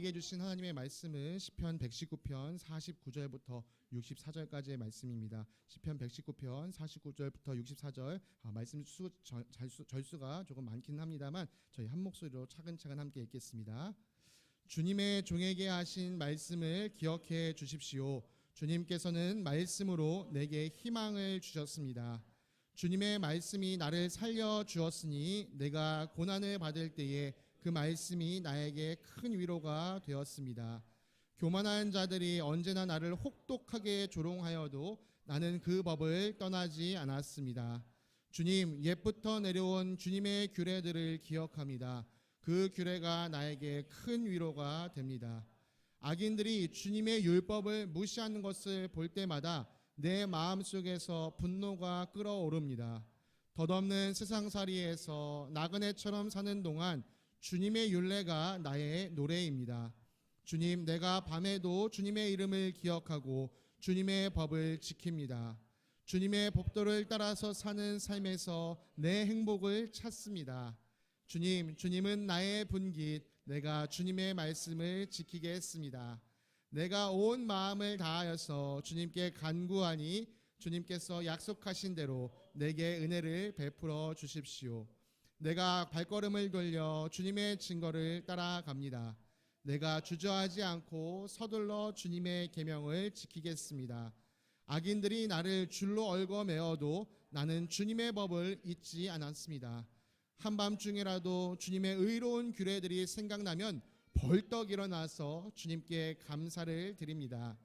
우리에게 주신 하나님의 말씀은 시편 119편 49절부터 64절까지의 말씀입니다. 시편 119편 49절부터 64절 말씀 절수가 조금 많긴 합니다만 저희 한 목소리로 차근차근 함께 읽겠습니다. 주님의 종에게 하신 말씀을 기억해 주십시오. 주님께서는 말씀으로 내게 희망을 주셨습니다. 주님의 말씀이 나를 살려 주었으니 내가 고난을 받을 때에 그 말씀이 나에게 큰 위로가 되었습니다. 교만한 자들이 언제나 나를 혹독하게 조롱하여도 나는 그 법을 떠나지 않았습니다. 주님, 옛부터 내려온 주님의 규례들을 기억합니다. 그 규례가 나에게 큰 위로가 됩니다. 악인들이 주님의 율법을 무시하는 것을 볼 때마다 내 마음속에서 분노가 끓어오릅니다. 덧없는 세상살이에서 나그네처럼 사는 동안 주님의 율례가 나의 노래입니다. 주님, 내가 밤에도 주님의 이름을 기억하고 주님의 법을 지킵니다. 주님의 법도를 따라서 사는 삶에서 내 행복을 찾습니다. 주님, 주님은 나의 분깃, 내가 주님의 말씀을 지키겠습니다. 내가 온 마음을 다하여서 주님께 간구하니 주님께서 약속하신 대로 내게 은혜를 베풀어 주십시오. 내가 발걸음을 돌려 주님의 증거를 따라갑니다. 내가 주저하지 않고 서둘러 주님의 계명을 지키겠습니다. 악인들이 나를 줄로 얽어매어도 나는 주님의 법을 잊지 않았습니다. 한밤중에라도 주님의 의로운 규례들이 생각나면 벌떡 일어나서 주님께 감사를 드립니다.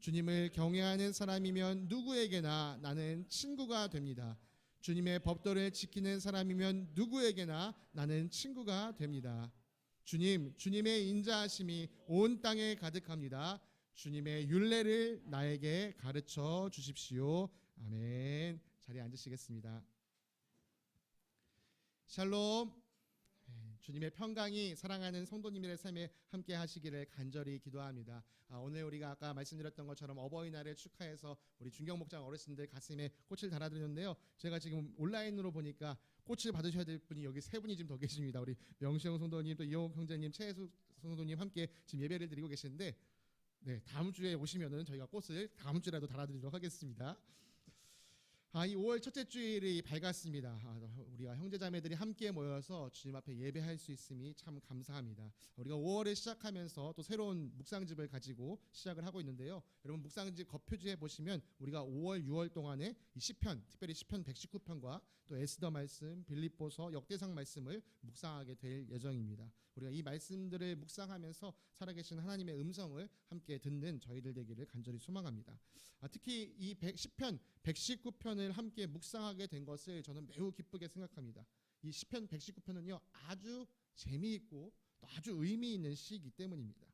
주님을 경외하는 사람이면 누구에게나 나는 친구가 됩니다. 주님의 법도를 지키는 사람이면 누구에게나 나는 친구가 됩니다. 주님, 주님의 인자하심이 온 땅에 가득합니다. 주님의 율례를 나에게 가르쳐 주십시오. 아멘. 자리에 앉으시겠습니다. 샬롬. 주님의 평강이 사랑하는 성도님들의 삶에 함께 하시기를 간절히 기도합니다. 오늘 우리가 아까 말씀드렸던 것처럼 어버이날을 축하해서 우리 중경목장 어르신들 가슴에 꽃을 달아드렸는데요. 제가 지금 온라인으로 보니까 꽃을 받으셔야 될 분이 여기 세 분이 지금 더 계십니다. 우리 명시영 성도님, 또 이용욱 형제님, 최혜수 성도님 함께 지금 예배를 드리고 계시는데, 네, 다음 주에 오시면은 저희가 꽃을 다음 주라도 달아드리도록 하겠습니다. 이 5월 첫째 주일이 밝았습니다. 우리가 형제자매들이 함께 모여서 주님 앞에 예배할 수 있음이 참 감사합니다. 우리가 5월을 시작하면서 또 새로운 묵상집을 가지고 시작을 하고 있는데요. 여러분 묵상집 겉표지에 보시면 우리가 5월, 6월 동안에 이 시편, 특별히 시편 119편과 또 에스더 말씀, 빌립보서, 역대상 말씀을 묵상하게 될 예정입니다. 우리가 이 말씀들을 묵상하면서 살아계신 하나님의 음성을 함께 듣는 저희들 되기를 간절히 소망합니다. 특히 이 시편 119편을 함께 묵상하게 된 것을 저는 매우 기쁘게 생각합니다. 이 시편 119편은요 아주 재미있고 또 아주 의미 있는 시이기 때문입니다.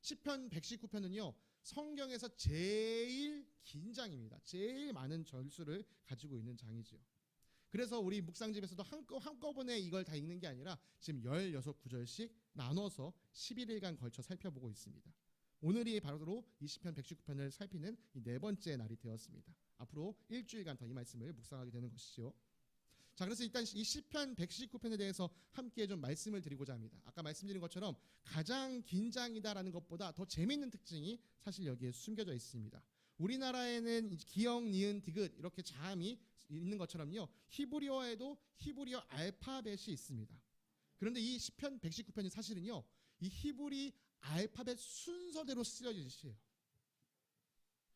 시편 119편은요 성경에서 제일 긴 장입니다. 제일 많은 절수를 가지고 있는 장이지요. 그래서 우리 묵상집에서도 한꺼번에 이걸 다 읽는 게 아니라 지금 16구절씩 나눠서 11일간 걸쳐 살펴보고 있습니다. 오늘이 바로 이 시편 119편을 살피는 이 네 번째 날이 되었습니다. 앞으로 일주일간 더 이 말씀을 묵상하게 되는 것이죠. 자, 그래서 일단 이 시편 119편에 대해서 함께 좀 말씀을 드리고자 합니다. 아까 말씀드린 것처럼 가장 긴 장이다라는 것보다 더 재미있는 특징이 사실 여기에 숨겨져 있습니다. 우리나라에는 기역, 니은, 디귿 이렇게 자음이 있는 것처럼요. 히브리어에도 히브리어 알파벳이 있습니다. 그런데 이 시편 119편이 사실은요. 이 히브리 알파벳 순서대로 쓰여진 시예요.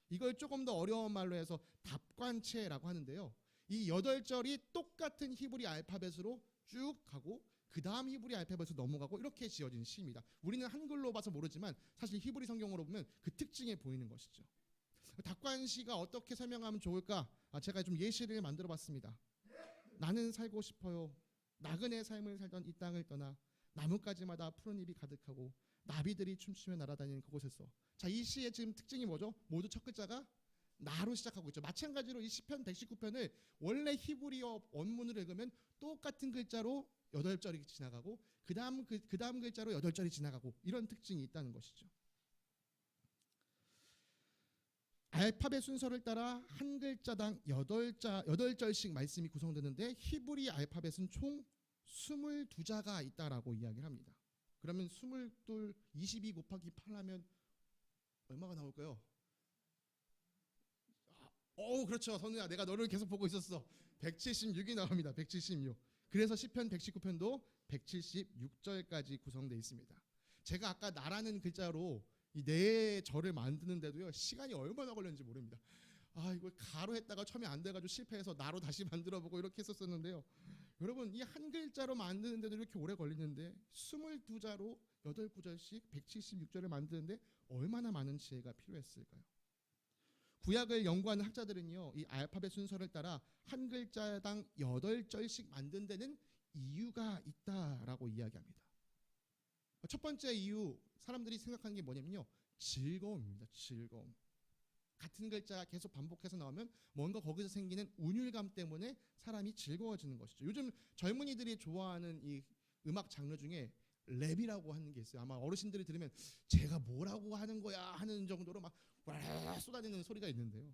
이걸 조금 더 어려운 말로 해서 답관체라고 하는데요. 이 8절이 똑같은 히브리 알파벳으로 쭉 가고 그 다음 히브리 알파벳으로 넘어가고 이렇게 지어진 시입니다. 우리는 한글로 봐서 모르지만 사실 히브리 성경으로 보면 그 특징이 보이는 것이죠. 답관시가 어떻게 설명하면 좋을까? 제가 좀 예시를 만들어 봤습니다. 나는 살고 싶어요. 나그네 삶을 살던 이 땅을 떠나 나뭇가지마다 푸른 잎이 가득하고 나비들이 춤추며 날아다니는 그곳에서. 자, 이 시의 지금 특징이 뭐죠? 모두 첫 글자가 나로 시작하고 있죠. 마찬가지로 이 시편 119편을 원래 히브리어 원문으로 읽으면 똑같은 글자로 8절이 지나가고 그 다음 글자로 8절이 지나가고 이런 특징이 있다는 것이죠. 알파벳 순서를 따라 한 글자당 8절씩 말씀이 구성되는데 히브리 알파벳은 총 22자가 있다라고 이야기를 합니다. 그러면 22, 22 곱하기 8 하면 얼마가 나올까요? 그렇죠. 선우야, 내가 너를 계속 보고 있었어. 176이 나옵니다. 176. 그래서 시편 119편도 176절까지 구성되어 있습니다. 제가 아까 나라는 글자로 이 네 절을 만드는데도요, 시간이 얼마나 걸렸는지 모릅니다. 이걸 가로 했다가 처음에 안 돼가지고 실패해서 나로 다시 만들어보고 이렇게 했었었는데요. 여러분, 이 한 글자로 만드는데도 이렇게 오래 걸리는데 22자로 8구절씩 176절을 만드는데 얼마나 많은 지혜가 필요했을까요? 구약을 연구하는 학자들은요, 이 알파벳 순서를 따라 한 글자당 8절씩 만든 데는 이유가 있다라고 이야기합니다. 첫 번째 이유, 사람들이 생각하는 게 뭐냐면요, 즐거움입니다. 즐거움. 같은 글자가 계속 반복해서 나오면 뭔가 거기서 생기는 운율감 때문에 사람이 즐거워지는 것이죠. 요즘 젊은이들이 좋아하는 이 음악 장르 중에 랩이라고 하는 게 있어요. 아마 어르신들이 들으면 제가 뭐라고 하는 거야 하는 정도로 막 쏟아지는 소리가 있는데요.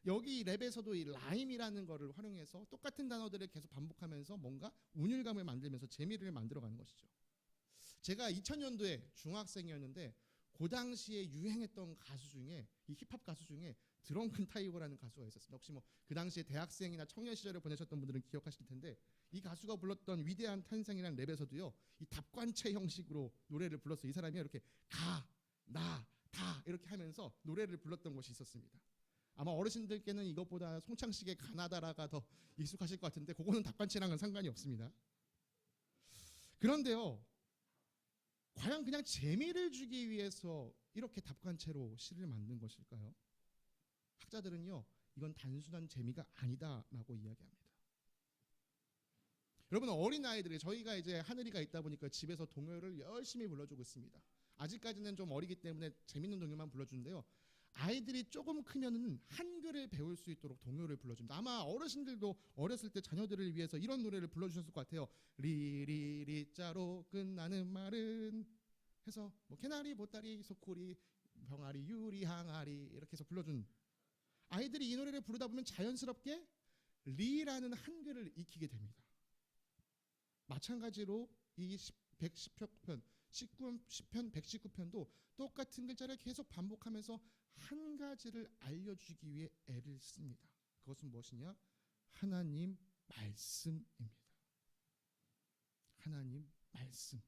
여기 랩에서도 이 라임이라는 거를 활용해서 똑같은 단어들을 계속 반복하면서 뭔가 운율감을 만들면서 재미를 만들어가는 것이죠. 제가 2000년도에 중학생이었는데 그 당시에 유행했던 가수 중에, 이 힙합 가수 중에 드렁큰 타이거라는 가수가 있었습니다. 혹시 뭐 그 당시에 대학생이나 청년 시절을 보내셨던 분들은 기억하실 텐데, 이 가수가 불렀던 위대한 탄생이라는 랩에서도요, 이 답관체 형식으로 노래를 불렀어요. 이 사람이 이렇게 가, 나, 다 이렇게 하면서 노래를 불렀던 것이 있었습니다. 아마 어르신들께는 이것보다 송창식의 가나다라가 더 익숙하실 것 같은데, 그거는 답관체랑은 상관이 없습니다. 그런데요, 과연 그냥 재미를 주기 위해서 이렇게 답관체로 시를 만든 것일까요? 학자들은요, 이건 단순한 재미가 아니다라고 이야기합니다. 여러분, 어린아이들이, 저희가 이제 하늘이가 있다 보니까 집에서 동요를 열심히 불러주고 있습니다. 아직까지는 좀 어리기 때문에 재밌는 동요만 불러주는데요, 아이들이 조금 크면은 한글을 배울 수 있도록 동요를 불러줍니다. 아마 어르신들도 어렸을 때 자녀들을 위해서 이런 노래를 불러주셨을 것 같아요. 리리리자로 끝나는 말은 해서 뭐 개나리, 보따리, 소쿠리, 병아리, 유리, 항아리 이렇게 해서 불러준, 아이들이 이 노래를 부르다 보면 자연스럽게 리라는 한글을 익히게 됩니다. 마찬가지로 이 110편, 시편 119편도 똑같은 글자를 계속 반복하면서 한 가지를 알려주기 위해 애를 씁니다. 그것은 무엇이냐? 하나님 말씀입니다. 하나님 말씀.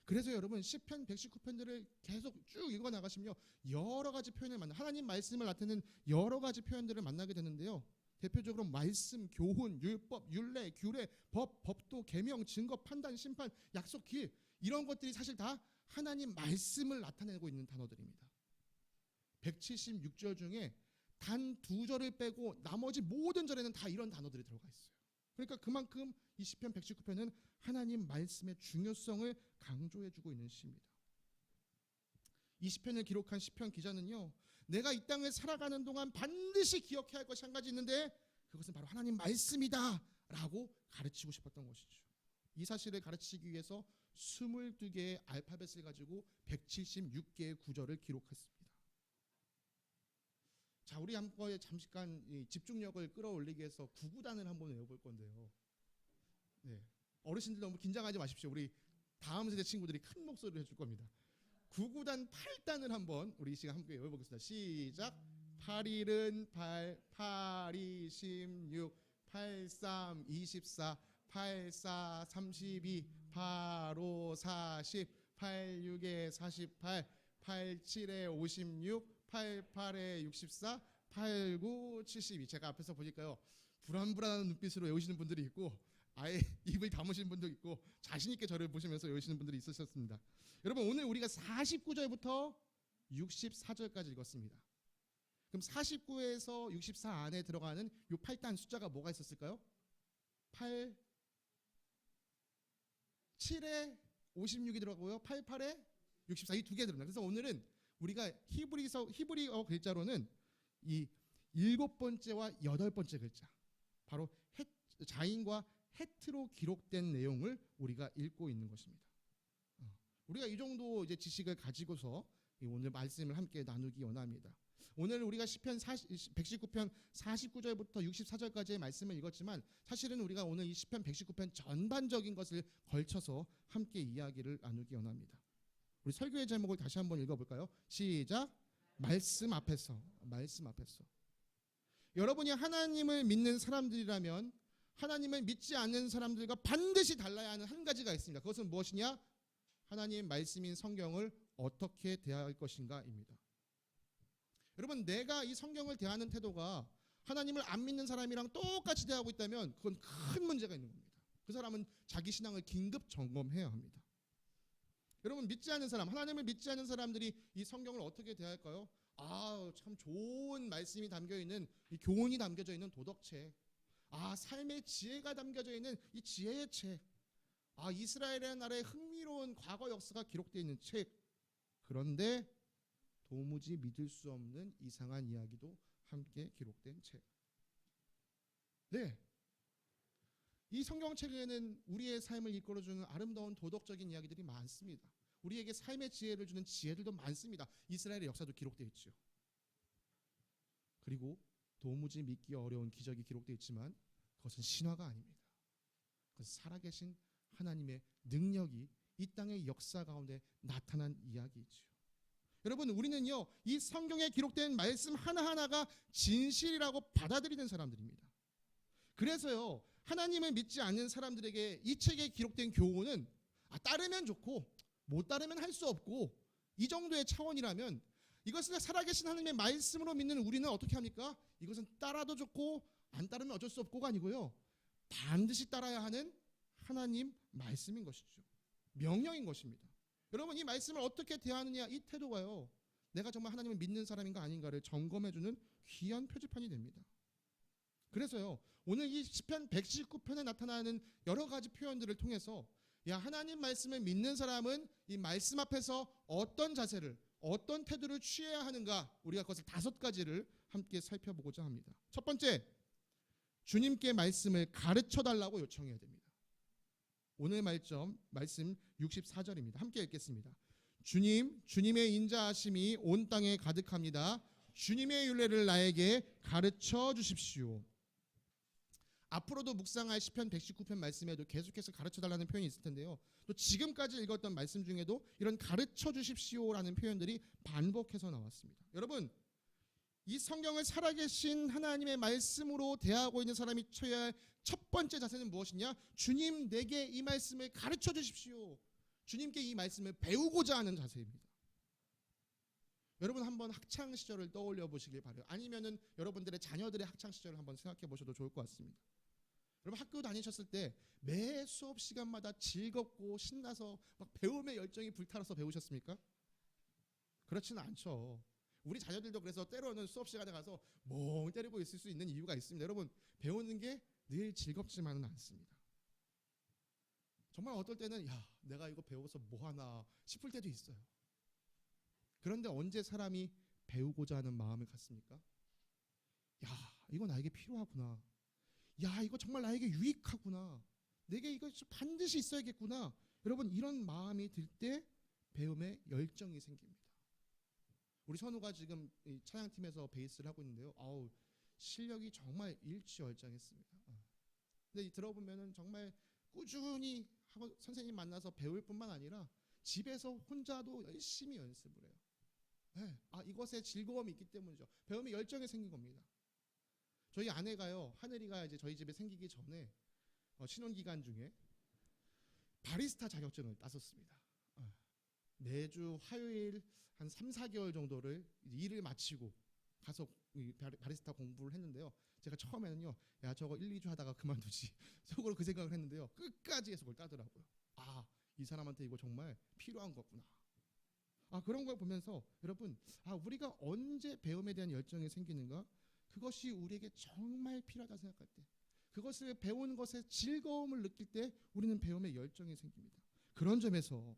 그래서 여러분, 시편 119편들을 계속 쭉 읽어 나가시면 여러 가지 표현을 하나님 말씀을 나타내는 여러 가지 표현들을 만나게 되는데요. 대표적으로 말씀, 교훈, 율법, 율례, 규례, 법도, 계명, 증거, 판단, 심판, 약속, 길, 이런 것들이 사실 다 하나님 말씀을 나타내고 있는 단어들입니다. 176절 중에 단 2절을 빼고 나머지 모든 절에는 다 이런 단어들이 들어가 있어요. 그러니까 그만큼 이 시편 119편은 하나님 말씀의 중요성을 강조해주고 있는 시입니다. 이 시편을 기록한 시편 기자는요, 내가 이 땅을 살아가는 동안 반드시 기억해야 할 것이 한 가지 있는데 그것은 바로 하나님 말씀이다 라고 가르치고 싶었던 것이죠. 이 사실을 가르치기 위해서 22개의 알파벳을 가지고 176개의 구절을 기록했습니다. 자, 우리 한번 잠깐 집중력을 끌어올리기 위해서 구구단을 한번 외워볼 건데요. 네, 어르신들 너무 긴장하지 마십시오. 우리 다음 세대 친구들이 큰 목소리를 해줄 겁니다. 구구단 8단을 한번 우리 이 시간 함께 외워보겠습니다. 시작. 8일은 8, 8이 16, 83 24, 84 32, 85 40, 86에 48, 87에 56, 88에 64, 89 72. 제가 앞에서 보니까요, 불안불안한 눈빛으로 외우시는 분들이 있고 아예 입을 다무시는 분도 있고 자신 있게 저를 보시면서 외우시는 분들이 있으셨습니다. 여러분, 오늘 우리가 49절부터 64절까지 읽었습니다. 그럼 49에서 64 안에 들어가는 이 8단 숫자가 뭐가 있었을까요? 8, 7에 56이 들어가고요, 88에 64, 이 두 개 들어갑니다. 그래서 오늘은 우리가 히브리어 글자로는 이 7번째와 8번째 글자, 바로 자인과 헤트로 기록된 내용을 우리가 읽고 있는 것입니다. 우리가 이 정도 이제 지식을 가지고서 오늘 말씀을 함께 나누기 원합니다. 오늘 우리가 시편 119편 49절부터 64절까지의 말씀을 읽었지만 사실은 우리가 오늘 이 시편 119편 전반적인 것을 걸쳐서 함께 이야기를 나누기 원합니다. 우리 설교의 제목을 다시 한번 읽어볼까요? 시작. 말씀 앞에서. 말씀 앞에서. 여러분이 하나님을 믿는 사람들이라면 하나님을 믿지 않는 사람들과 반드시 달라야 하는 한 가지가 있습니다. 그것은 무엇이냐? 하나님 말씀인 성경을 어떻게 대할 것인가입니다. 여러분, 내가 이 성경을 대하는 태도가 하나님을 안 믿는 사람이랑 똑같이 대하고 있다면 그건 큰 문제가 있는 겁니다. 그 사람은 자기 신앙을 긴급 점검해야 합니다. 여러분, 믿지 않는 사람, 하나님을 믿지 않는 사람들이 이 성경을 어떻게 대할까요? 참 좋은 말씀이 담겨있는, 이 교훈이 담겨져 있는 도덕책, 삶의 지혜가 담겨져 있는 이 지혜의 책, 이스라엘의 나라의 흥미로운 과거 역사가 기록되어 있는 책. 그런데 도무지 믿을 수 없는 이상한 이야기도 함께 기록된 책. 네, 이 성경책에는 우리의 삶을 이끌어주는 아름다운 도덕적인 이야기들이 많습니다. 우리에게 삶의 지혜를 주는 지혜들도 많습니다. 이스라엘의 역사도 기록되어 있죠. 그리고 도무지 믿기 어려운 기적이 기록되어 있지만 그것은 신화가 아닙니다. 그것은 살아계신 하나님의 능력이 이 땅의 역사 가운데 나타난 이야기이죠. 여러분, 우리는요, 이 성경에 기록된 말씀 하나하나가 진실이라고 받아들이는 사람들입니다. 그래서요, 하나님을 믿지 않는 사람들에게 이 책에 기록된 교훈은 따르면 좋고 못 따르면 할 수 없고 이 정도의 차원이라면, 이것을 살아계신 하나님의 말씀으로 믿는 우리는 어떻게 합니까? 이것은 따라도 좋고 안 따르면 어쩔 수 없고가 아니고요, 반드시 따라야 하는 하나님 말씀인 것이죠. 명령인 것입니다. 여러분, 이 말씀을 어떻게 대하느냐, 이 태도가요, 내가 정말 하나님을 믿는 사람인가 아닌가를 점검해주는 귀한 표지판이 됩니다. 그래서요, 오늘 이 시편 119편에 나타나는 여러 가지 표현들을 통해서 하나님 말씀을 믿는 사람은 이 말씀 앞에서 어떤 자세를, 어떤 태도를 취해야 하는가, 우리가 그것을 5가지를 함께 살펴보고자 합니다. 첫 번째, 주님께 말씀을 가르쳐달라고 요청해야 됩니다. 오늘 말씀 64절입니다. 함께 읽겠습니다. 주님의 인자하심이 온 땅에 가득합니다. 주님의 율례를 나에게 가르쳐 주십시오. 앞으로도 묵상할 시편 119편 말씀에도 계속해서 가르쳐달라는 표현이 있을 텐데요, 또 지금까지 읽었던 말씀 중에도 이런 가르쳐 주십시오라는 표현들이 반복해서 나왔습니다. 여러분, 이 성경을 살아계신 하나님의 말씀으로 대하고 있는 사람이 쳐야 할 첫 번째 자세는 무엇이냐? 주님, 내게 이 말씀을 가르쳐 주십시오. 주님께 이 말씀을 배우고자 하는 자세입니다. 여러분, 한번 학창 시절을 떠올려 보시길 바라요. 아니면은 여러분들의 자녀들의 학창 시절을 한번 생각해 보셔도 좋을 것 같습니다. 여러분, 학교 다니셨을 때 매 수업 시간마다 즐겁고 신나서 막 배움의 열정이 불타러서 배우셨습니까? 그렇지는 않죠. 우리 자녀들도 그래서 때로는 수업 시간에 가서 멍 때리고 있을 수 있는 이유가 있습니다. 여러분, 배우는 게 늘 즐겁지만은 않습니다. 정말 어떨 때는 내가 이거 배워서 뭐하나 싶을 때도 있어요. 그런데 언제 사람이 배우고자 하는 마음을 갖습니까? 이거 나에게 필요하구나. 이거 정말 나에게 유익하구나. 내게 이거 반드시 있어야겠구나. 여러분, 이런 마음이 들 때 배움에 열정이 생깁니다. 우리 선우가 지금 이 찬양팀에서 베이스를 하고 있는데요, 실력이 정말 일취월장했습니다. 근데 들어보면은 정말 꾸준히 하고 선생님 만나서 배울 뿐만 아니라 집에서 혼자도 열심히 연습을 해요. 이것에 즐거움이 있기 때문이죠. 배움에 열정이 생긴 겁니다. 저희 아내가요, 하늘이가 이제 저희 집에 생기기 전에 신혼 기간 중에 바리스타 자격증을 땄었습니다. 매주 화요일 한 3, 4개월 정도를 일을 마치고 가서 바리스타 공부를 했는데요, 제가 처음에는요, 저거 1, 2주 하다가 그만두지 속으로 그 생각을 했는데요, 끝까지 해서 그걸 따더라고요. 이 사람한테 이거 정말 필요한 거구나. 그런 걸 보면서 여러분, 우리가 언제 배움에 대한 열정이 생기는가? 그것이 우리에게 정말 필요하다 생각할 때, 그것을 배우는 것에 즐거움을 느낄 때 우리는 배움에 열정이 생깁니다. 그런 점에서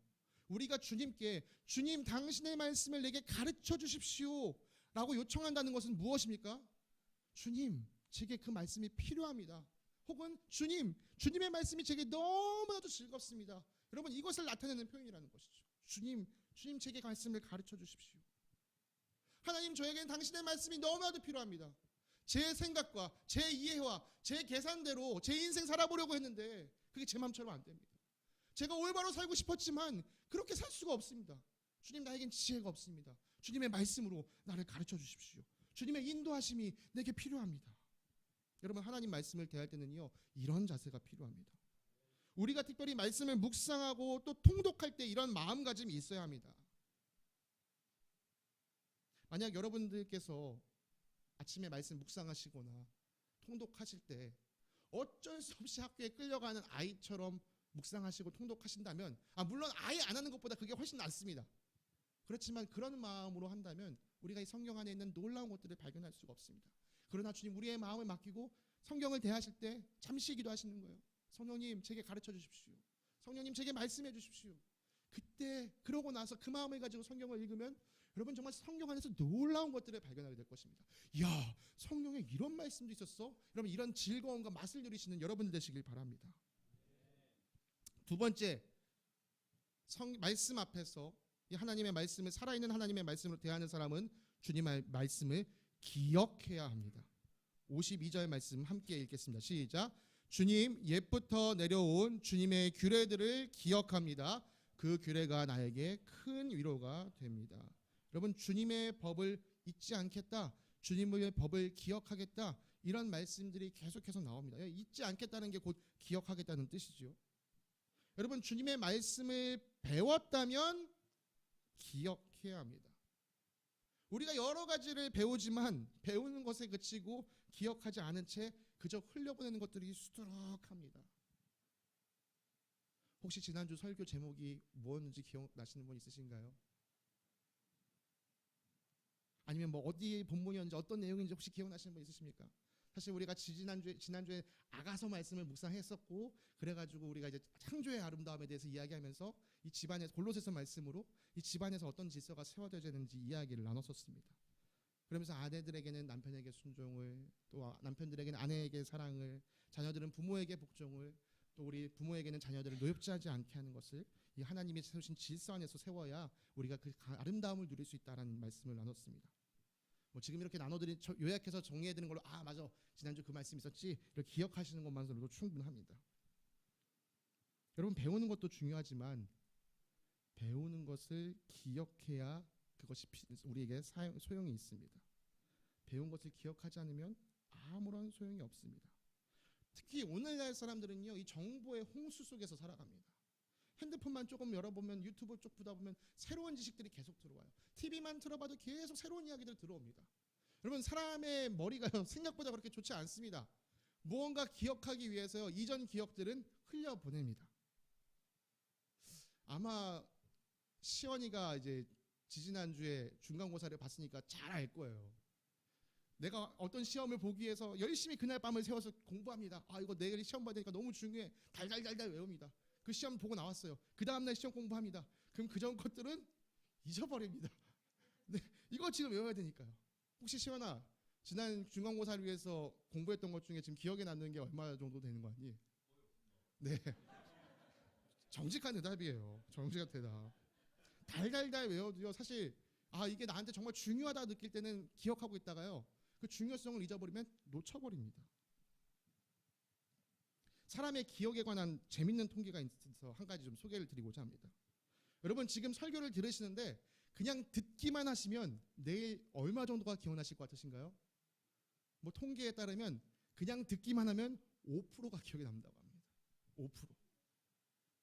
우리가 주님께, 주님, 당신의 말씀을 내게 가르쳐 주십시오 라고 요청한다는 것은 무엇입니까? 주님, 제게 그 말씀이 필요합니다. 혹은 주님의 말씀이 제게 너무나도 즐겁습니다. 여러분, 이것을 나타내는 표현이라는 것이죠. 주님, 제게 말씀을 가르쳐 주십시오. 하나님, 저에게는 당신의 말씀이 너무나도 필요합니다. 제 생각과 제 이해와 제 계산대로 제 인생 살아보려고 했는데 그게 제 마음처럼 안 됩니다. 제가 올바로 살고 싶었지만 그렇게 살 수가 없습니다. 주님, 나에겐 지혜가 없습니다. 주님의 말씀으로 나를 가르쳐 주십시오. 주님의 인도하심이 내게 필요합니다. 여러분, 하나님 말씀을 대할 때는요, 이런 자세가 필요합니다. 우리가 특별히 말씀을 묵상하고 또 통독할 때 이런 마음가짐이 있어야 합니다. 만약 여러분들께서 아침에 말씀 묵상하시거나 통독하실 때 어쩔 수 없이 학교에 끌려가는 아이처럼 묵상하시고 통독하신다면, 물론 아예 안 하는 것보다 그게 훨씬 낫습니다. 그렇지만 그런 마음으로 한다면 우리가 이 성경 안에 있는 놀라운 것들을 발견할 수가 없습니다. 그러나 주님, 우리의 마음을 맡기고 성경을 대하실 때 잠시 기도하시는 거예요. 성령님, 제게 가르쳐 주십시오. 성령님, 제게 말씀해 주십시오. 그때 그러고 나서 그 마음을 가지고 성경을 읽으면 여러분, 정말 성경 안에서 놀라운 것들을 발견하게 될 것입니다. 야, 성경에 이런 말씀도 있었어? 여러분, 이런 즐거움과 맛을 누리시는 여러분들 되시길 바랍니다. 두 번째, 말씀 앞에서 이 하나님의 말씀을, 살아있는 하나님의 말씀으로 대하는 사람은 주님의 말씀을 기억해야 합니다. 52절 말씀 함께 읽겠습니다. 시작. 주님, 옛부터 내려온 주님의 규례들을 기억합니다. 그 규례가 나에게 큰 위로가 됩니다. 여러분, 주님의 법을 잊지 않겠다, 주님의 법을 기억하겠다, 이런 말씀들이 계속해서 나옵니다. 잊지 않겠다는 게 곧 기억하겠다는 뜻이죠. 여러분, 주님의 말씀을 배웠다면 기억해야 합니다. 우리가 여러 가지를 배우지만 배우는 것에 그치고 기억하지 않은 채 그저 흘려보내는 것들이 수두룩합니다. 혹시 지난주 설교 제목이 뭐였는지 기억나시는 분 있으신가요? 아니면 뭐 어디 본문이었는지 어떤 내용인지 혹시 기억나시는 분 있으십니까? 사실 우리가 지난주에 아가서 말씀을 묵상했었고, 그래가지고 우리가 이제 창조의 아름다움에 대해서 이야기하면서 이 집안에서 골로새서 말씀으로 이 집안에서 어떤 질서가 세워져야 되는지 이야기를 나눴었습니다. 그러면서 아내들에게는 남편에게 순종을, 또 남편들에게는 아내에게 사랑을, 자녀들은 부모에게 복종을, 또 우리 부모에게는 자녀들을 노엽지하지 않게 하는 것을 이 하나님이 세우신 질서 안에서 세워야 우리가 그 아름다움을 누릴 수 있다라는 말씀을 나눴습니다. 뭐 지금 이렇게 요약해서 정리해드리는 걸로 맞아, 지난주 그 말씀 있었지, 이렇게 기억하시는 것만으로도 충분합니다. 여러분, 배우는 것도 중요하지만 배우는 것을 기억해야 그것이 우리에게 소용이 있습니다. 배운 것을 기억하지 않으면 아무런 소용이 없습니다. 특히 오늘날 사람들은요, 이 정보의 홍수 속에서 살아갑니다. 핸드폰만 조금 열어보면, 유튜브 쪽 보다 보면 새로운 지식들이 계속 들어와요. TV만 틀어봐도 계속 새로운 이야기들 들어옵니다. 여러분, 사람의 머리가요, 생각보다 그렇게 좋지 않습니다. 무언가 기억하기 위해서요, 이전 기억들은 흘려보냅니다. 아마 시원이가 이제 지지난주에 중간고사를 봤으니까 잘 알 거예요. 내가 어떤 시험을 보기 위해서 열심히 그날 밤을 새워서 공부합니다. 이거 내일 시험 받으니까 너무 중요해. 달달달달 외웁니다. 그 시험 보고 나왔어요. 그 다음날 시험 공부합니다. 그럼 그전 것들은 잊어버립니다. 네, 이거 지금 외워야 되니까요. 혹시 시원아, 지난 중간고사를 위해서 공부했던 것 중에 지금 기억에 남는 게 얼마 정도 되는 거 아니? 네, 정직한 대답이에요. 정직한 대답. 달달달 외워도요, 사실 이게 나한테 정말 중요하다 느낄 때는 기억하고 있다가요, 그 중요성을 잊어버리면 놓쳐버립니다. 사람의 기억에 관한 재밌는 통계가 있어서 한 가지 좀 소개를 드리고자 합니다. 여러분, 지금 설교를 들으시는데 그냥 듣기만 하시면 내일 얼마 정도가 기억나실 것 같으신가요? 뭐 통계에 따르면 그냥 듣기만 하면 5%가 기억에 남는다고 합니다. 5%.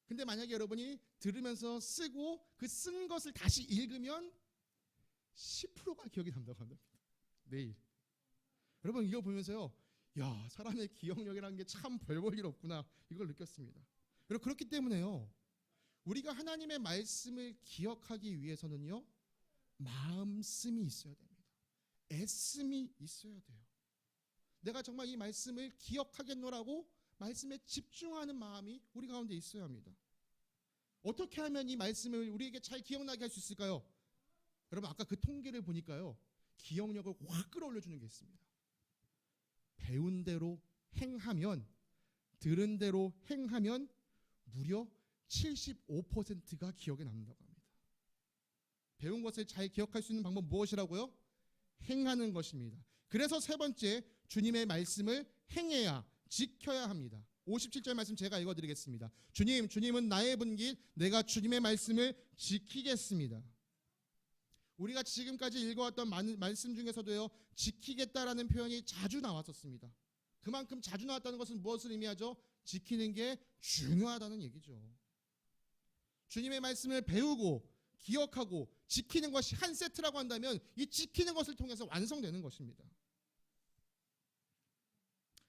근데 만약에 여러분이 들으면서 쓰고 그 쓴 것을 다시 읽으면 10%가 기억에 남는다고 합니다. 내일. 여러분, 이거 보면서요, 야, 사람의 기억력이라는 게 참 별 볼 일 없구나, 이걸 느꼈습니다. 여러분, 그렇기 때문에요, 우리가 하나님의 말씀을 기억하기 위해서는요, 마음씀이 있어야 됩니다. 애씀이 있어야 돼요. 내가 정말 이 말씀을 기억하겠노라고 말씀에 집중하는 마음이 우리 가운데 있어야 합니다. 어떻게 하면 이 말씀을 우리에게 잘 기억나게 할 수 있을까요? 여러분, 아까 그 통계를 보니까요, 기억력을 확 끌어올려주는 게 있습니다. 배운 대로 행하면, 들은 대로 행하면 무려 75%가 기억에 남는다고 합니다. 배운 것을 잘 기억할 수 있는 방법 무엇이라고요? 행하는 것입니다. 그래서 세 번째, 주님의 말씀을 행해야, 지켜야 합니다. 57절 말씀 제가 읽어드리겠습니다. 주님은 나의 분깃, 내가 주님의 말씀을 지키겠습니다. 우리가 지금까지 읽어왔던 말씀 중에서도요, 지키겠다라는 표현이 자주 나왔었습니다. 그만큼 자주 나왔다는 것은 무엇을 의미하죠? 지키는 게 중요하다는 얘기죠. 주님의 말씀을 배우고 기억하고 지키는 것이 한 세트라고 한다면 이 지키는 것을 통해서 완성되는 것입니다.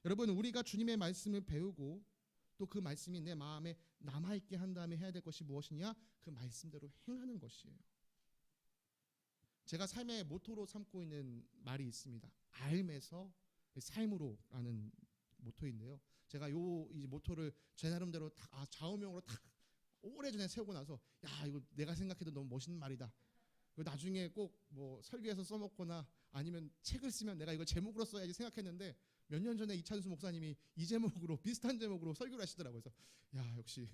여러분, 우리가 주님의 말씀을 배우고 또 그 말씀이 내 마음에 남아있게 한 다음에 해야 될 것이 무엇이냐? 그 말씀대로 행하는 것이에요. 제가 삶의 모토로 삼고 있는 말이 있습니다. 삶에서 삶으로라는 모토인데요. 제가 이 모토를 제 나름대로 좌우명으로 딱 오래전에 세우고 나서 이거 내가 생각해도 너무 멋있는 말이다. 나중에 꼭 뭐 설교에서 써먹거나 아니면 책을 쓰면 내가 이거 제목으로 써야지 생각했는데 몇 년 전에 이찬수 목사님이 이 제목으로 비슷한 제목으로 설교를 하시더라고요. 그래서 역시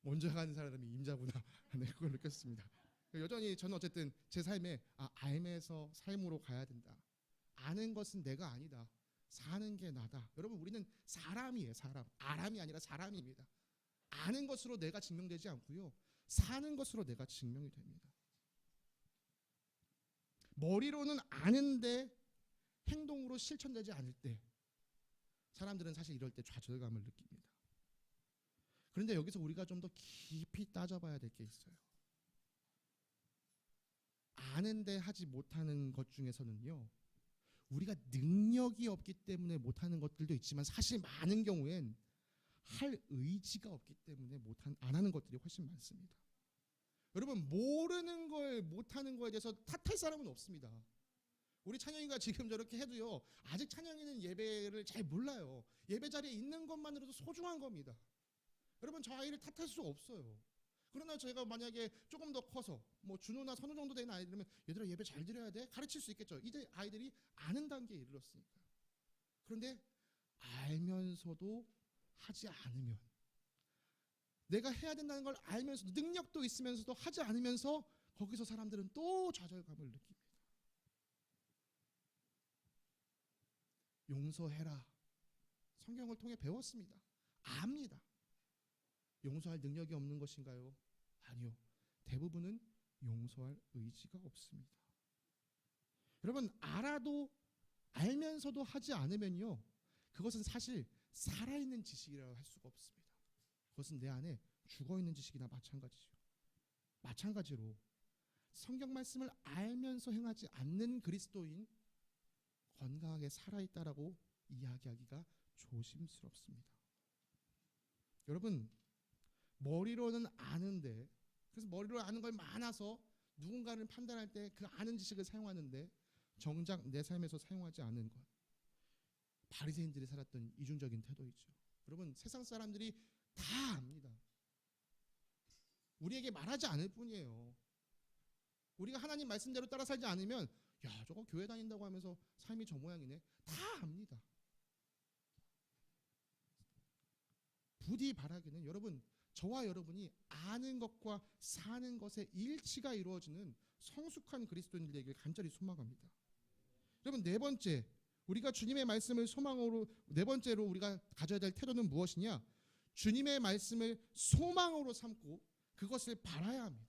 먼저 가는 사람이 임자구나. 네, 그걸 느꼈습니다. 여전히 저는 어쨌든 제 삶에 알면서 삶으로 가야 된다. 아는 것은 내가 아니다. 사는 게 나다. 여러분, 우리는 사람이에요. 사람. 아람이 아니라 사람입니다. 아는 것으로 내가 증명되지 않고요, 사는 것으로 내가 증명이 됩니다. 머리로는 아는데 행동으로 실천되지 않을 때 사람들은 사실 이럴 때 좌절감을 느낍니다. 그런데 여기서 우리가 좀 더 깊이 따져봐야 될 게 있어요. 아는데 하지 못하는 것 중에서는요, 우리가 능력이 없기 때문에 못하는 것들도 있지만 사실 많은 경우엔 할 의지가 없기 때문에 안 하는 것들이 훨씬 많습니다. 여러분, 모르는 걸 못하는 거에 대해서 탓할 사람은 없습니다. 우리 찬영이가 지금 저렇게 해도요, 아직 찬영이는 예배를 잘 몰라요. 예배 자리에 있는 것만으로도 소중한 겁니다. 여러분, 저 아이를 탓할 수 없어요. 그러나 제가 만약에 조금 더 커서 뭐 준우나 선우 정도 되는 아이들이면 얘들아 예배 잘 드려야 돼? 가르칠 수 있겠죠. 이제 아이들이 아는 단계에 이르렀으니까. 그런데 알면서도 하지 않으면, 내가 해야 된다는 걸 알면서도 능력도 있으면서도 하지 않으면서 거기서 사람들은 또 좌절감을 느낍니다. 용서해라. 성경을 통해 배웠습니다. 압니다. 용서할 능력이 없는 것인가요? 아니요. 대부분은 용서할 의지가 없습니다. 여러분, 알아도 알면서도 하지 않으면요, 그것은 사실 살아있는 지식이라고 할 수가 없습니다. 그것은 내 안에 죽어있는 지식이나 마찬가지죠. 마찬가지로 성경 말씀을 알면서 행하지 않는 그리스도인, 건강하게 살아있다라고 이야기하기가 조심스럽습니다. 여러분, 머리로는 아는데, 그래서 머리로 아는 걸 많아서 누군가를 판단할 때 그 아는 지식을 사용하는데 정작 내 삶에서 사용하지 않은 것, 바리새인들이 살았던 이중적인 태도이죠. 여러분, 세상 사람들이 다 압니다. 우리에게 말하지 않을 뿐이에요. 우리가 하나님 말씀대로 따라 살지 않으면 저거 교회 다닌다고 하면서 삶이 저 모양이네, 다 압니다. 부디 바라기는 여러분, 저와 여러분이 아는 것과 사는 것의 일치가 이루어지는 성숙한 그리스도인들 되기를 간절히 소망합니다. 여러분, 네 번째, 우리가 주님의 말씀을 소망으로, 네 번째로 우리가 가져야 될 태도는 무엇이냐? 주님의 말씀을 소망으로 삼고 그것을 바라야 합니다.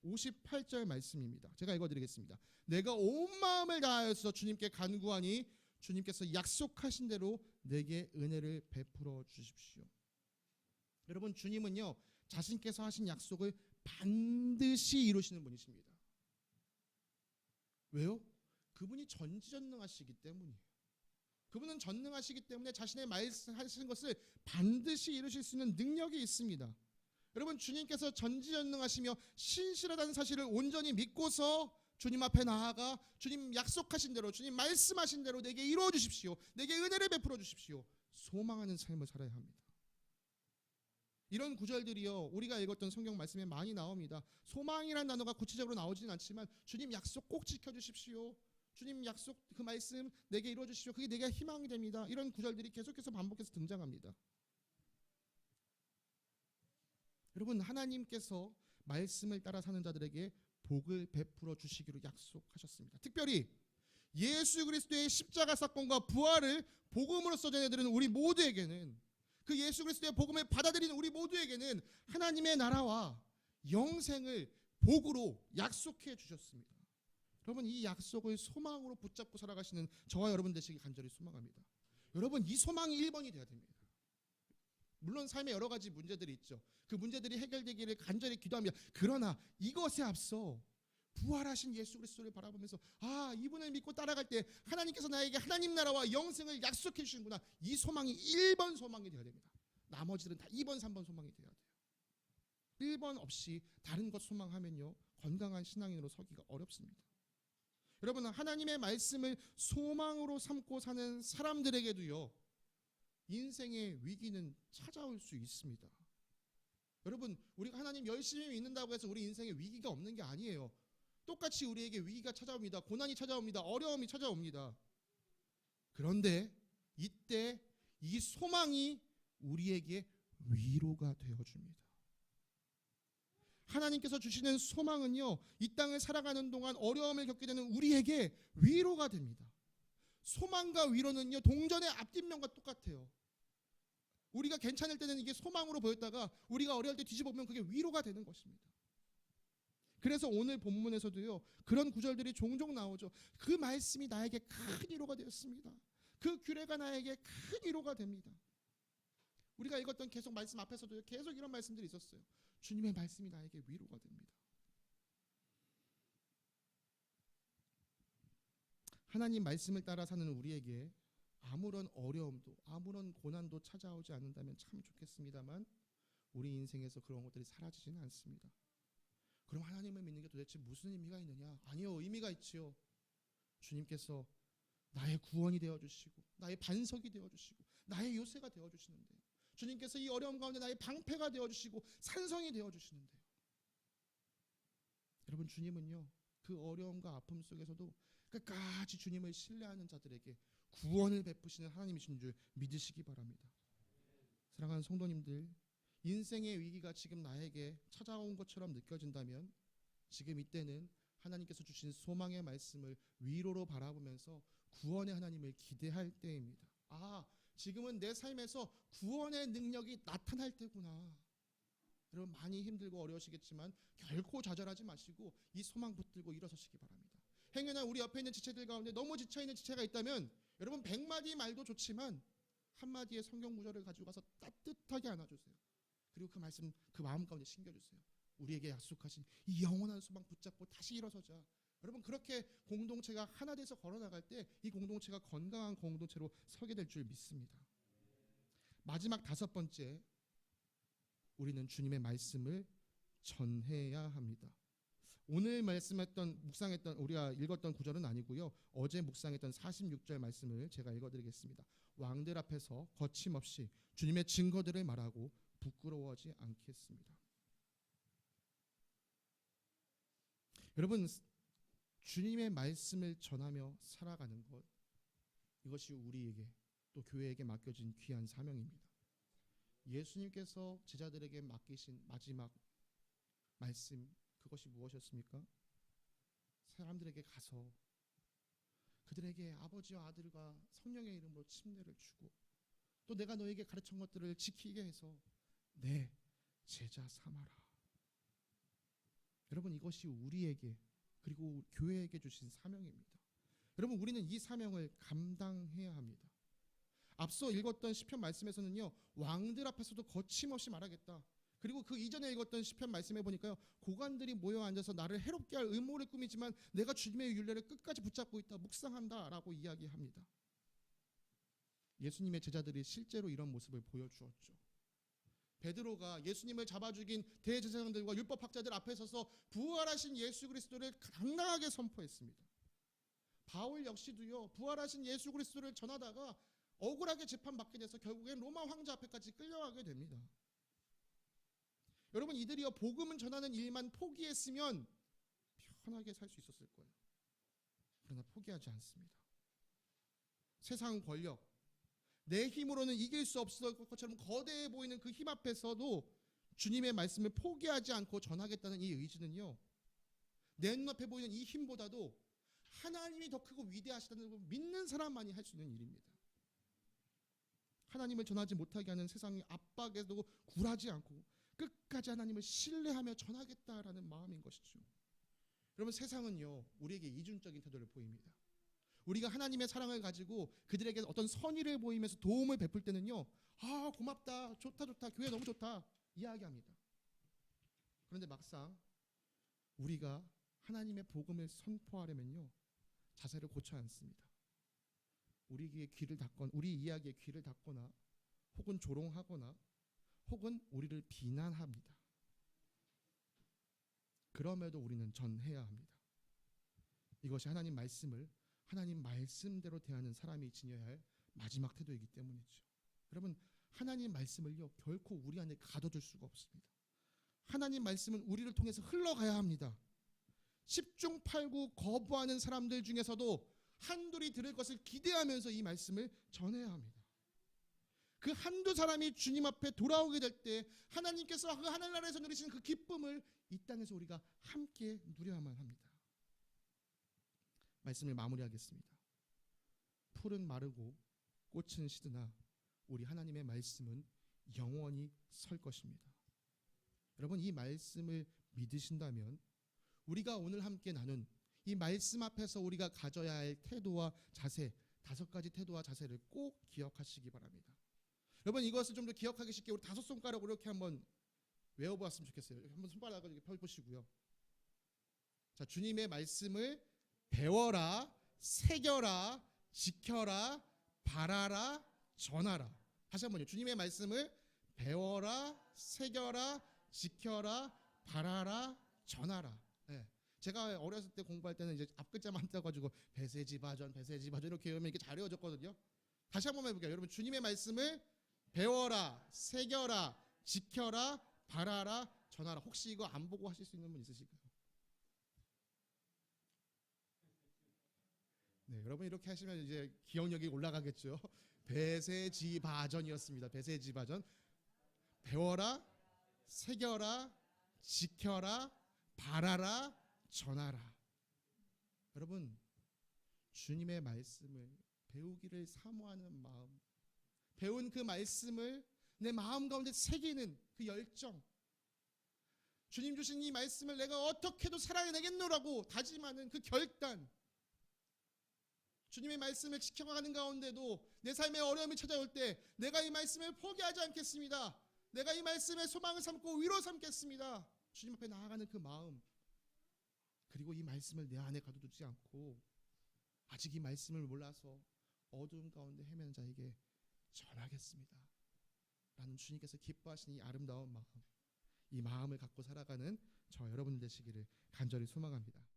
58절 말씀입니다. 제가 읽어드리겠습니다. 내가 온 마음을 다하여서 주님께 간구하니 주님께서 약속하신 대로 내게 은혜를 베풀어 주십시오. 여러분, 주님은요, 자신께서 하신 약속을 반드시 이루시는 분이십니다. 왜요? 그분이 전지전능하시기 때문이에요. 그분은 전능하시기 때문에 자신의 말씀하신 것을 반드시 이루실 수 있는 능력이 있습니다. 여러분, 주님께서 전지전능하시며 신실하다는 사실을 온전히 믿고서 주님 앞에 나아가 주님 약속하신 대로, 주님 말씀하신 대로 내게 이루어 주십시오, 내게 은혜를 베풀어 주십시오, 소망하는 삶을 살아야 합니다. 이런 구절들이요, 우리가 읽었던 성경 말씀에 많이 나옵니다. 소망이라는 단어가 구체적으로 나오지는 않지만 주님 약속 꼭 지켜주십시오, 주님 약속 그 말씀 내게 이루어 주십시오, 그게 내게 희망이 됩니다. 이런 구절들이 계속해서 반복해서 등장합니다. 여러분, 하나님께서 말씀을 따라 사는 자들에게 복을 베풀어 주시기로 약속하셨습니다. 특별히 예수 그리스도의 십자가 사건과 부활을 복음으로써 전해드리는 우리 모두에게는, 그 예수 그리스도의 복음을 받아들이는 우리 모두에게는 하나님의 나라와 영생을 복으로 약속해 주셨습니다. 여러분, 이 약속을 소망으로 붙잡고 살아가시는 저와 여러분 되시길 간절히 소망합니다. 여러분, 이 소망이 1번이 되어야 됩니다. 물론 삶에 여러 가지 문제들이 있죠. 그 문제들이 해결되기를 간절히 기도합니다. 그러나 이것에 앞서 부활하신 예수 그리스도를 바라보면서 이분을 믿고 따라갈 때 하나님께서 나에게 하나님 나라와 영생을 약속해 주시는구나, 이 소망이 1번 소망이 되어야 됩니다. 나머지들은 다 2번 3번 소망이 되어야 돼요. 1번 없이 다른 것 소망하면요, 건강한 신앙인으로 서기가 어렵습니다. 여러분, 하나님의 말씀을 소망으로 삼고 사는 사람들에게도요, 인생의 위기는 찾아올 수 있습니다. 여러분, 우리가 하나님 열심히 믿는다고 해서 우리 인생에 위기가 없는 게 아니에요. 똑같이 우리에게 위기가 찾아옵니다. 고난이 찾아옵니다. 어려움이 찾아옵니다. 그런데 이때 이 소망이 우리에게 위로가 되어줍니다. 하나님께서 주시는 소망은요, 이 땅을 살아가는 동안 어려움을 겪게 되는 우리에게 위로가 됩니다. 소망과 위로는요, 동전의 앞뒷면과 똑같아요. 우리가 괜찮을 때는 이게 소망으로 보였다가 우리가 어려울 때 뒤집어보면 그게 위로가 되는 것입니다. 그래서 오늘 본문에서도요, 그런 구절들이 종종 나오죠. 그 말씀이 나에게 큰 위로가 되었습니다. 그 규례가 나에게 큰 위로가 됩니다. 우리가 읽었던 계속 말씀 앞에서도요, 계속 이런 말씀들이 있었어요. 주님의 말씀이 나에게 위로가 됩니다. 하나님 말씀을 따라 사는 우리에게 아무런 어려움도 아무런 고난도 찾아오지 않는다면 참 좋겠습니다만, 우리 인생에서 그런 것들이 사라지지는 않습니다. 그럼 하나님을 믿는 게 도대체 무슨 의미가 있느냐? 아니요, 의미가 있지요. 주님께서 나의 구원이 되어주시고 나의 반석이 되어주시고 나의 요새가 되어주시는데요. 주님께서 이 어려움 가운데 나의 방패가 되어주시고 산성이 되어주시는데요. 여러분, 주님은요, 그 어려움과 아픔 속에서도 끝까지 주님을 신뢰하는 자들에게 구원을 베푸시는 하나님이신 줄 믿으시기 바랍니다. 사랑하는 성도님들, 인생의 위기가 지금 나에게 찾아온 것처럼 느껴진다면 지금 이때는 하나님께서 주신 소망의 말씀을 위로로 바라보면서 구원의 하나님을 기대할 때입니다. 지금은 내 삶에서 구원의 능력이 나타날 때구나. 여러분, 많이 힘들고 어려우시겠지만 결코 좌절하지 마시고 이 소망 붙들고 일어서시기 바랍니다. 행여나 우리 옆에 있는 지체들 가운데 너무 지쳐있는 지체가 있다면 여러분, 100마디 말도 좋지만 한마디의 성경 구절을 가지고 가서 따뜻하게 안아주세요. 그리고 그 말씀 그 마음 가운데 심겨주세요. 우리에게 약속하신 이 영원한 소망 붙잡고 다시 일어서자. 여러분, 그렇게 공동체가 하나 돼서 걸어나갈 때 이 공동체가 건강한 공동체로 서게 될 줄 믿습니다. 마지막 5번째, 우리는 주님의 말씀을 전해야 합니다. 오늘 말씀했던 묵상했던 우리가 읽었던 구절은 아니고요, 어제 묵상했던 46절 말씀을 제가 읽어드리겠습니다. 왕들 앞에서 거침없이 주님의 증거들을 말하고 부끄러워하지 않겠습니다. 여러분, 주님의 말씀을 전하며 살아가는 것, 이것이 우리에게 또 교회에게 맡겨진 귀한 사명입니다. 예수님께서 제자들에게 맡기신 마지막 말씀, 그것이 무엇이었습니까? 사람들에게 가서 그들에게 아버지와 아들과 성령의 이름으로 침례를 주고 또 내가 너에게 가르친 것들을 지키게 해서 내 제자 삼아라. 여러분, 이것이 우리에게 그리고 교회에게 주신 사명입니다. 여러분, 우리는 이 사명을 감당해야 합니다. 앞서 읽었던 시편 말씀에서는요, 왕들 앞에서도 거침없이 말하겠다. 그리고 그 이전에 읽었던 시편 말씀에 보니까요, 고관들이 모여 앉아서 나를 해롭게 할 음모를 꾸미지만 내가 주님의 율례를 끝까지 붙잡고 있다, 묵상한다 라고 이야기합니다. 예수님의 제자들이 실제로 이런 모습을 보여주었죠. 베드로가 예수님을 잡아 죽인 대제사장들과 율법학자들 앞에 서서 부활하신 예수 그리스도를 당당하게 선포했습니다. 바울 역시도요, 부활하신 예수 그리스도를 전하다가 억울하게 재판받게 돼서 결국엔 로마 황제 앞에까지 끌려가게 됩니다. 여러분, 이들이요, 복음을 전하는 일만 포기했으면 편하게 살 수 있었을 거예요. 그러나 포기하지 않습니다. 세상 권력, 내 힘으로는 이길 수 없을 것처럼 거대해 보이는 그 힘 앞에서도 주님의 말씀을 포기하지 않고 전하겠다는 이 의지는요, 내 눈앞에 보이는 이 힘보다도 하나님이 더 크고 위대하시다는 걸 믿는 사람만이 할 수 있는 일입니다. 하나님을 전하지 못하게 하는 세상의 압박에도 굴하지 않고 끝까지 하나님을 신뢰하며 전하겠다라는 마음인 것이죠. 여러분, 세상은요 우리에게 이중적인 태도를 보입니다. 우리가 하나님의 사랑을 가지고 그들에게 어떤 선의를 보이면서 도움을 베풀 때는요, 아 고맙다, 좋다, 교회 너무 좋다 이야기합니다. 그런데 막상 우리가 하나님의 복음을 선포하려면요 자세를 고쳐야 않습니다. 우리의 귀를 닫거나, 우리 이야기에 귀를 닫거나, 혹은 조롱하거나, 혹은 우리를 비난합니다. 그럼에도 우리는 전해야 합니다. 이것이 하나님 말씀을 하나님 말씀대로 대하는 사람이 지녀야 할 마지막 태도이기 때문이죠. 여러분, 하나님 말씀을요 결코 우리 안에 가둬둘 수가 없습니다. 하나님 말씀은 우리를 통해서 흘러가야 합니다. 10중 8구 거부하는 사람들 중에서도 한둘이 들을 것을 기대하면서 이 말씀을 전해야 합니다. 그 한두 사람이 주님 앞에 돌아오게 될 때 하나님께서 그 하늘나라에서 누리시는 그 기쁨을 이 땅에서 우리가 함께 누려야만 합니다. 말씀을 마무리하겠습니다. 풀은 마르고 꽃은 시드나 우리 하나님의 말씀은 영원히 설 것입니다. 여러분, 이 말씀을 믿으신다면 우리가 오늘 함께 나눈 이 말씀 앞에서 우리가 가져야 할 태도와 자세, 5가지 태도와 자세를 꼭 기억하시기 바랍니다. 여러분, 이것을 좀 더 기억하기 쉽게 우리 5손가락으로 이렇게 한번 외워보았으면 좋겠어요. 한번 손가락을 이렇게 펴보시고요. 자, 주님의 말씀을 배워라, 새겨라, 지켜라, 바라라, 전하라. 다시 한번요. 주님의 말씀을 배워라, 새겨라, 지켜라, 바라라, 전하라. 네. 제가 어렸을 때 공부할 때는 이제 앞글자만 떼가지고 배세지바전 이렇게 외우면 이렇게 잘 외워졌거든요. 다시 한번 해볼게요. 여러분, 주님의 말씀을 배워라, 새겨라, 지켜라, 바라라, 전하라. 혹시 이거 안 보고 하실 수 있는 분 있으실까요? 네, 여러분 이렇게 하시면 이제 기억력이 올라가겠죠. 배세지바전이었습니다. 배세지바전. 배워라, 새겨라, 지켜라, 바라라, 전하라. 여러분, 주님의 말씀을 배우기를 사모하는 마음, 배운 그 말씀을 내 마음 가운데 새기는 그 열정, 주님 주신 이 말씀을 내가 어떻게도 사랑해내겠노라고 다짐하는 그 결단, 주님의 말씀을 지켜가는 가운데도 내 삶에 어려움이 찾아올 때 내가 이 말씀을 포기하지 않겠습니다. 내가 이 말씀에 소망을 삼고 위로 삼겠습니다. 주님 앞에 나아가는 그 마음, 그리고 이 말씀을 내 안에 가둬두지 않고 아직 이 말씀을 몰라서 어두움 가운데 헤매는 자에게 전하겠습니다 라는 주님께서 기뻐하시는 이 아름다운 마음, 이 마음을 갖고 살아가는 저 여러분 되시기를 간절히 소망합니다.